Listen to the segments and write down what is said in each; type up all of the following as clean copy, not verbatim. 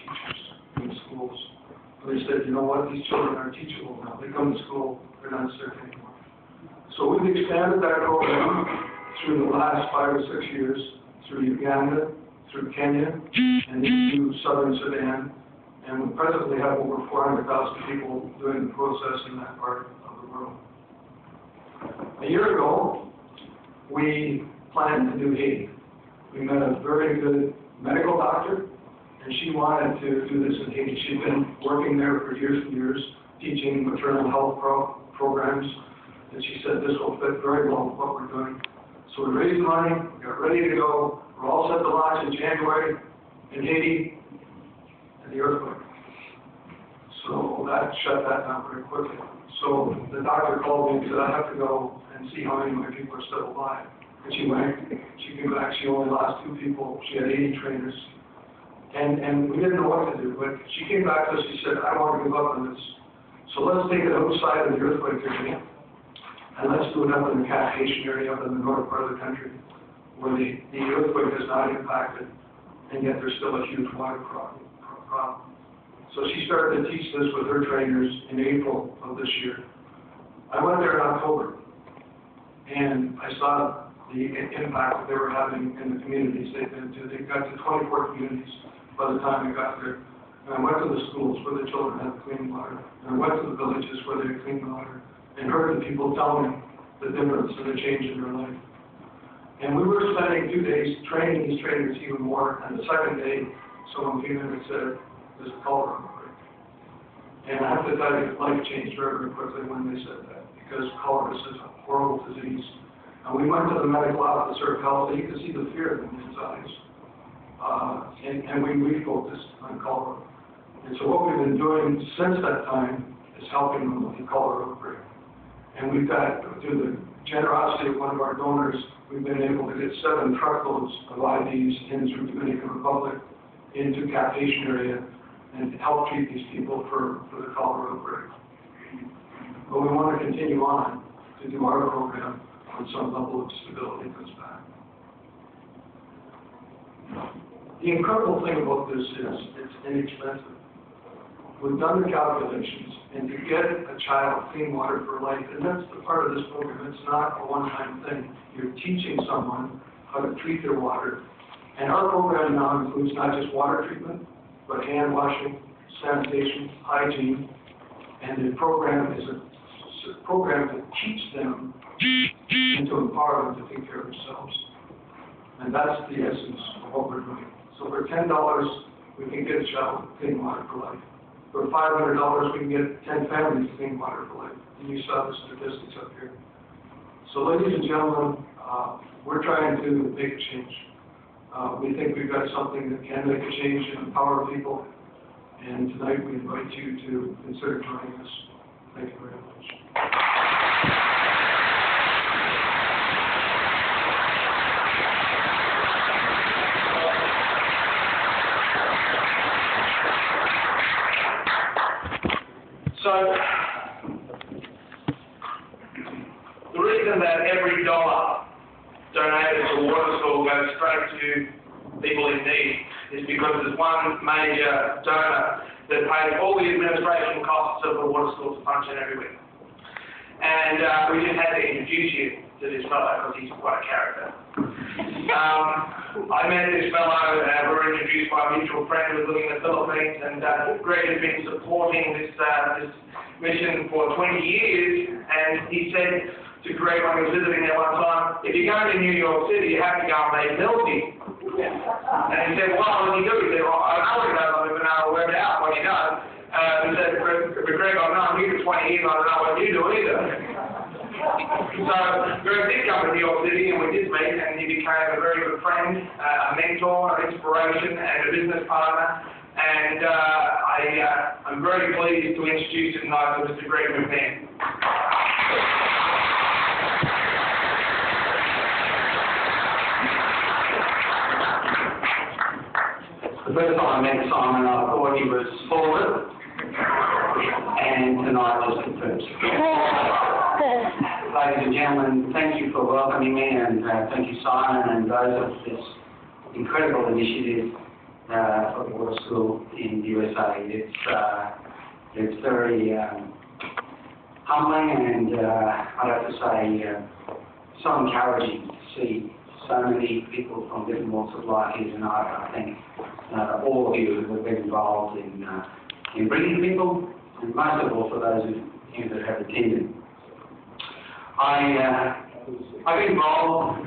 teachers in the schools. And they said, you know what, these children are teachable now. They come to school, they're not sick anymore. So we've expanded that program through the last 5 or 6 years, through Uganda, through Kenya, and into southern Sudan. And we presently have over 400,000 people doing the process in that part of the world. A year ago, we planned to do Haiti. We met a very good medical doctor, and she wanted to do this in Haiti. She'd been working there for years and years, teaching maternal health programs, and she said this will fit very well with what we're doing. So we raised money, we got ready to go, we're all set to launch in January in Haiti, and the earthquake. So that shut that down very quickly. So the doctor called me and said, I have to go and see how many of my people are still alive. And she went, she came back, she only lost 2 people, she had 80 trainers. And we didn't know what to do, but she came back to us, she said, I don't want to give up on this. So let's take it outside of the earthquake area, and let's do it up in the Cap-Haitian area, up in the north part of the country, where the earthquake has not impacted, and yet there's still a huge water problem. So she started to teach this with her trainers in April of this year. I went there in October, and I saw the impact that they were having in the communities they've been to. They got to 24 communities by the time I got there. And I went to the schools where the children had clean water. And I went to the villages where they had clean water and heard the people tell me the difference and the change in their life. And we were spending 2 days training these trainers even more. And the second day, someone came in and said, there's a cholera outbreak. And I have to tell you, life changed very, very quickly when they said that, because cholera is a horrible disease. And we went to the medical officer of health, and you could see the fear in his eyes. And we refocused on cholera. And so what we've been doing since that time is helping them with the cholera outbreak. And we've got, through the generosity of one of our donors, we've been able to get 7 truckloads of IVs in through Dominican Republic into Cap-Haitian area and help treat these people for the cholera outbreak. But we want to continue on to do our program when some level of stability comes back. The incredible thing about this is it's inexpensive. We've done the calculations, and to get a child clean water for life, and that's the part of this program, it's not a one-time thing. You're teaching someone how to treat their water. And our program now includes not just water treatment, but hand washing, sanitation, hygiene, and the program is a program to teach them and to empower them to take care of themselves. And that's the essence of what we're doing. So for $10, we can get a child clean water for life. For $500, we can get 10 families clean water for life. And you saw the statistics up here. So ladies and gentlemen, we're trying to make a change. We think we've got something that can make a change and empower people. And tonight we invite you to consider joining us. Thank you very much. So, the reason that every dollar donated to water school goes straight to people in need is because there's one major donor that pays all the administration costs of the water school to function every week. And we just had to introduce you to this fellow because he's quite a character. I met this fellow, we were introduced by a mutual friend who was living in the Philippines, and Greg has been supporting this mission for 20 years, and he said to Greg when he was visiting there one time, if you're going to New York City, you have to go and make milky. And he said, well, what do you do? He said, well, I know what he does, I've been able to work out what he does. He said, but Greg, I've known you for 20 years, I don't know what you do either. So Greg did come to New York City and we did meet, and he became a very good friend, a mentor, an inspiration, and a business partner. And I'm very pleased to introduce you tonight to Mr. Greg McMahon. The first time I met Simon, I thought he was full of it, and tonight just confirms. Ladies and gentlemen, thank you for welcoming me, and thank you, Simon, and those of this incredible initiative for the water school in the USA. It's very humbling and I'd have to say so encouraging to see so many people from different walks of life here tonight. I think all of you who have been involved in bringing people, and most of all for those of you that have attended. I got involved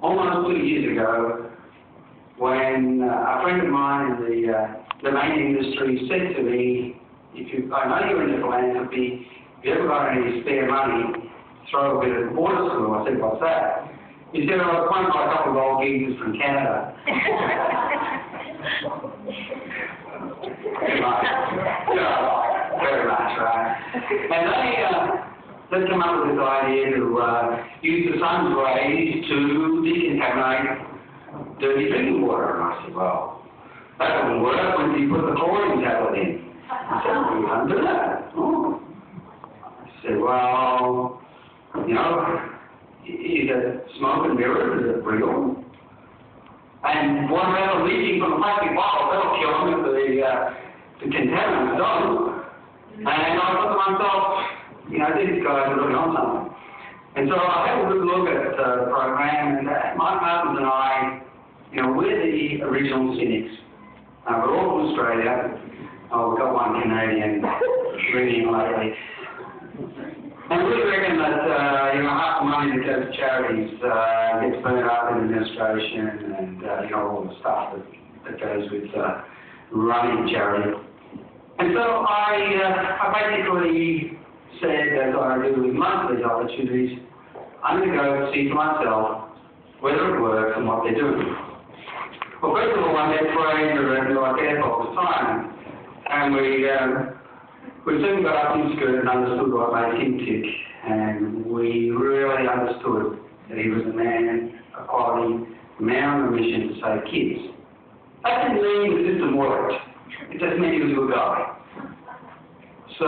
almost 2 years ago when a friend of mine in the main industry said to me, I know you're into philanthropy, if you ever got any spare money, throw a bit at the water school. I said, what's that? He said, I was playing by a couple of old geezers from Canada. Very much, right? And they come up with this idea to use the sun's rays to decontaminate dirty drinking water. And I said, well, that wouldn't work when you put the chlorine tablet in. I said, we can't do that. Oh. I said, well, you know, is it smoke and mirrors? Is it real? And one rather leaching from a plastic bottle, that'll kill them if the contaminants don't. And I thought to myself, you know, these guys are really on something. And so I had a good look at the program, and my partners and I, you know, we're the original cynics. We're all from Australia. We've got one Canadian ringing lately. And we reckon that, you know, half the money that goes to charities gets burnt up in administration and, you know, all the stuff that goes with running a charity. And so I basically said, as I do with most of these opportunities, I'm going to go see for myself whether it works and what they're doing. Well, first of all, I met friends around like airport all the time, and we soon got up his skirt and understood what made him tick, and we really understood that he was a man, a quality, man on a mission to save kids. That didn't mean the system worked. It just meant he was a good guy. So,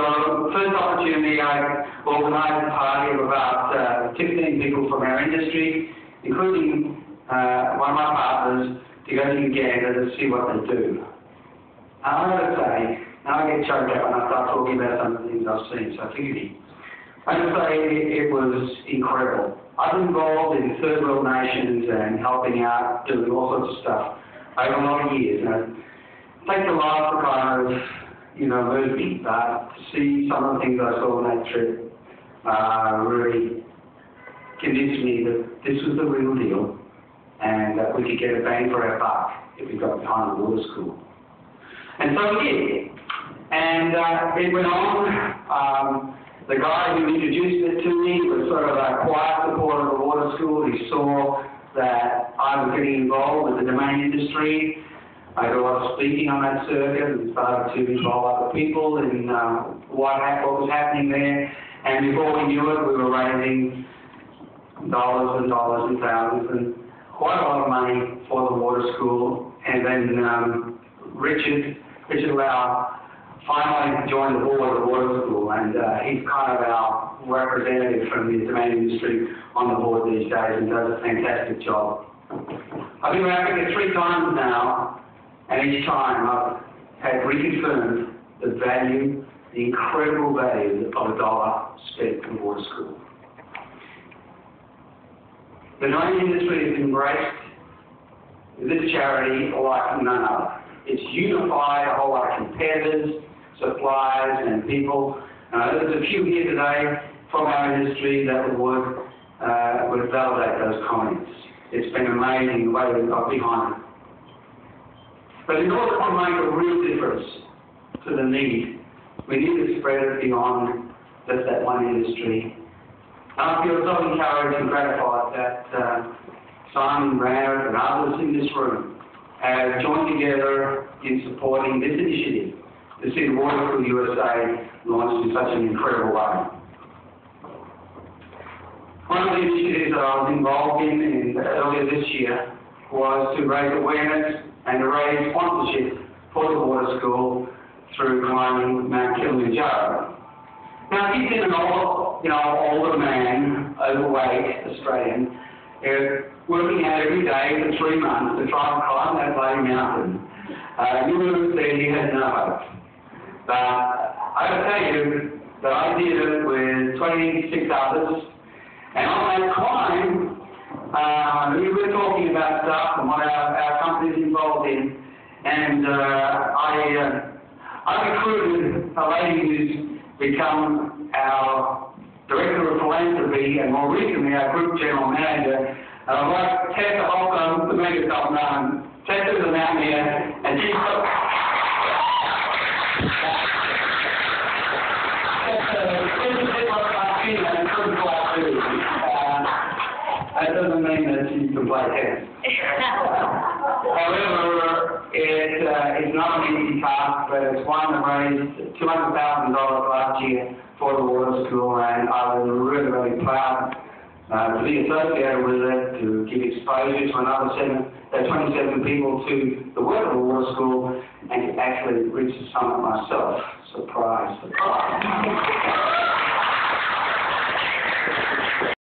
first opportunity, I organised a party of about 15 people from our industry, including one of my partners, to go to Uganda to see what they do. I got to say, now I get choked up when I start talking about some of the things I've seen, so forgive me. I have to say it was incredible. I've been involved in third world nations and helping out, doing all sorts of stuff over a lot of years. And it takes a lot to kind of, you know, move me, but to see some of the things I saw on that trip really convinced me that this was the real deal and that we could get a bang for our buck if we got behind the water school. And so we did. And it went on. The guy who introduced it to me was sort of a quiet supporter of the water school. He saw that I was getting involved with the domain industry. I did a lot of speaking on that circuit and started to involve other people in what was happening there. And before we knew it, we were raising dollars and dollars and thousands and quite a lot of money for the water school. And then Richard Lau finally joined the board of the water school, and he's kind of our representative from the domain industry on the board these days and does a fantastic job. I've been around it 3 times now, and each time I've had reconfirmed the value, the incredible value of a dollar spent in the water school. The domain industry has embraced this charity like none other. It's unified a whole lot of competitors, suppliers and people. There's a few here today from our industry that would validate those comments. It's been amazing the way we've got behind it. But in order to make a real difference to the need, we need to spread it beyond just that one industry. And I feel so encouraged and gratified that Simon Brand and others in this room have joined together in supporting this initiative to see the Water School USA launched in such an incredible way. One of the initiatives that I was involved in earlier this year was to raise awareness and to raise sponsorship for the Water School through climbing Mount Kilimanjaro. Now, he's an older man, overweight Australian, working out every day for 3 months to try and climb that bloody mountain. You would have said he had no hope. But I can tell you that I did it with 26 others, and on that climb, we were talking about stuff and what our company's involved in, and I recruited a lady who's become our Director of Philanthropy and more recently our Group General Manager. And I'd like Tessa Holcomb to make herself known. Tessa's a man here, and she's that doesn't mean that she can play tennis. However, it's not an easy task, but it's one that raised $200,000 last year for the water school, and I was really, really proud to be associated with it, to give exposure to another 27 people to the work of the water school, and to actually reach the summit myself. Surprise, surprise.